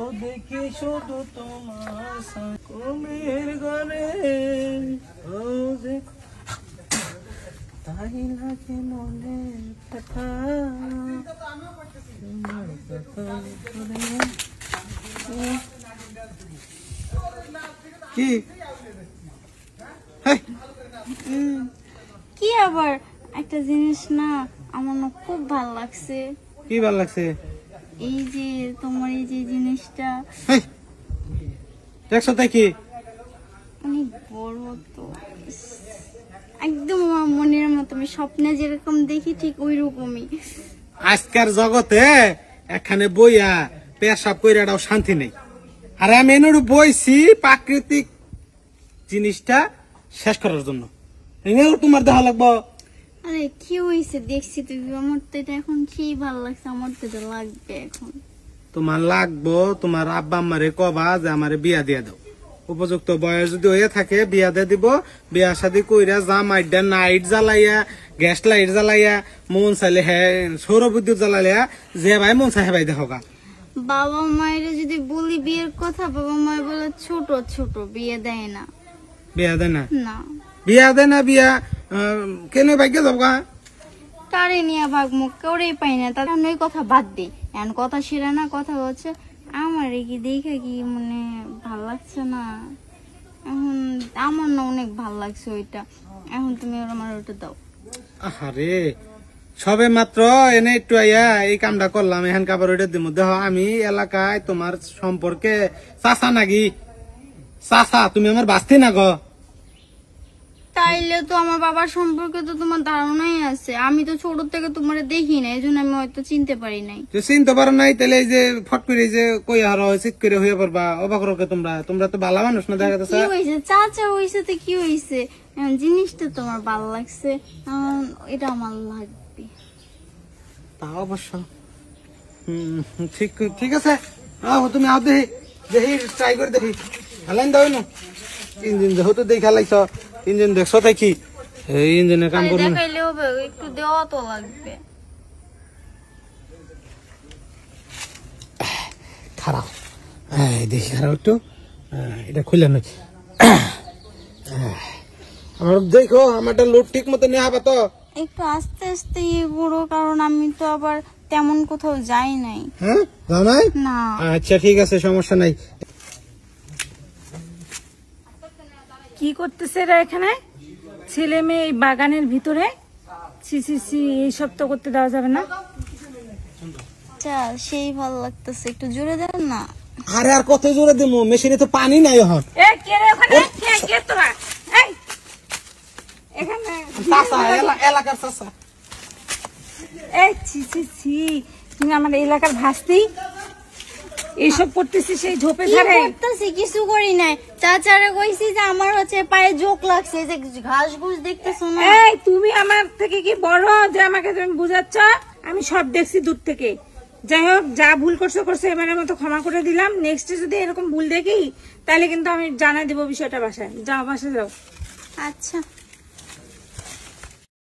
ও দেখি শুধু তোমার ঘুমের ঘরে, ও দেখো তাই লাগে মনে কথা। কি কি আবার একটা জিনিস না আমার না খুব ভালো লাগছে। কি ভালো লাগছে? এই যে তোমার এই যে জিনিসটা দেখছো তাই কি অনেক বড়, তো একদম আমার মনের মতো, আমি স্বপ্নে যেরকম দেখি ঠিক ওই রকমই। আজকের জগতে এখানে বইয়া পেশাব কইরাটাও শান্তি নেই। আর আমি এনে বইছি প্রাকৃতিক জিনিসটা শেষ করার জন্য। তোমার দেখা লাগবো। আরে কি হয়েছে দেখছি তুমি, আমার তো এটা এখন কি ভালো লাগছে, আমার তো এটা লাগবে এখন। তোমার লাগবো, তোমার আব্বা আম্মারে কবা যে আমারে বিয়া দিয়া দাও। উপযুক্ত বয়স যদি হয়ে থাকে বিয়া দিয়ে দিব। বিয়া শাদী কইরা জামাইডা নাইট জ্বালাইয়া, গ্যাস লাইট জ্বালাইয়া, মন চাইলে হ্যাঁ সৌর বিদ্যুৎ জ্বালাইয়া যে ভাই মন চাই ভাই দেখো গা। বাবা মায়ের যদি বলি বিয়ের কথা, বাবা মায়ের বলে ছোট ছোট বিয়ে দেয় না। বিয়া দেয় না? না বিয়া দেয় না। বিয়া কেন ভাগ্যে যাবো গা? কারে নিয়ে ভাগমু, কেউরেই পাই না। তার ওই কথা বাদ দিই, এখন কথা সেরা না। কথা হচ্ছে আমার কি দেখে কি মানে ভাল লাগছে না এখন, আমার না অনেক ভাল লাগছে ওইটা। এখন তুমি আমার ওটা দাও। আরে সবে মাত্র এনে একটু আইয়া এই কামটা করলাম, এখন কাবার ওইটা দিব। দেখো আমি এলাকায় তোমার সম্পর্কে চাচা নাকি? চাচা তুমি আমার বাস্তি না গো? তাইলে তো আমার বাবার সম্পর্কে তো তোমার ধারণাই আছে। আমি তো ছোট থেকে তোমার দেখি না, এই জন্য আমি হয়তো চিনতে পারি নাই। চিনতে পারো নাই? তাহলে এই যে ফট করে যে কই হার চিত করে হয়ে পড়বা অবাক রকে। তোমরা তো ভালো মানুষ না দেখা যাচ্ছে। কি হয়েছে চাচা, হয়েছে তো কি হয়েছে, জিনিসটা তোমার ভালো লাগছে, এটা আমার লাগবে। তা অবশ্য ঠিক আছে। তুমি আও দেখি দেখি ট্রাই করে দেখি। খেলাইন দাও না ইঞ্জিন, যেহেতু দেখি খেলাইছ ইঞ্জিন দেখছো তাই কি এই ইঞ্জিনের কাম করবো। দেখাইলে হবে, একটু দেওয়া তো লাগবে। খারাপ দেখি, খারাপ একটু এটা খুলে নাকি দেখো আমারটা লোড ঠিক মতো নেওয়া হবে তো। একটু আস্তে আস্তে ইয়ে করো, কারণ আমি তো আবার তেমন কোথাও যাই নাই। হ্যাঁ যাও নাই? না আচ্ছা ঠিক আছে, সমস্যা নাই। কি করতেছে এরা এখানে? ছেলে মেয়ে এই বাগানের ভিতরে, এইসব তো করতে দেওয়া যাবে না। চাল সেই ভালো লাগতেছে, একটু জোরে দেন না। আরে আর কত জোরে দিব, মেশিনে তো পানি নাই এখন। এলাকার চাচা। তুমি আমাদের এলাকার ভাস্তি, এইসব করতেছি সেই ঝোপে ধারে। কিছু করি নাই, চাচারে কইছি যে আমার হচ্ছে পায়ে জোক লাগছে, যে ঘাস ঘুষ দেখতেছো না। এই তুমি আমার থেকে কি বড় যে আমাকে তুমি বুঝাচ্ছ? আমি সব দেখছি দূর থেকে। যাই হোক, যা ভুল করছো এবারের মতো ক্ষমা করে দিলাম। নেক্সট যদি এরকম ভুল দেখি তাহলে কিন্তু আমি জানাই দিব বিষয়টা বাসায়। যাও বাসায় যাও। আচ্ছা।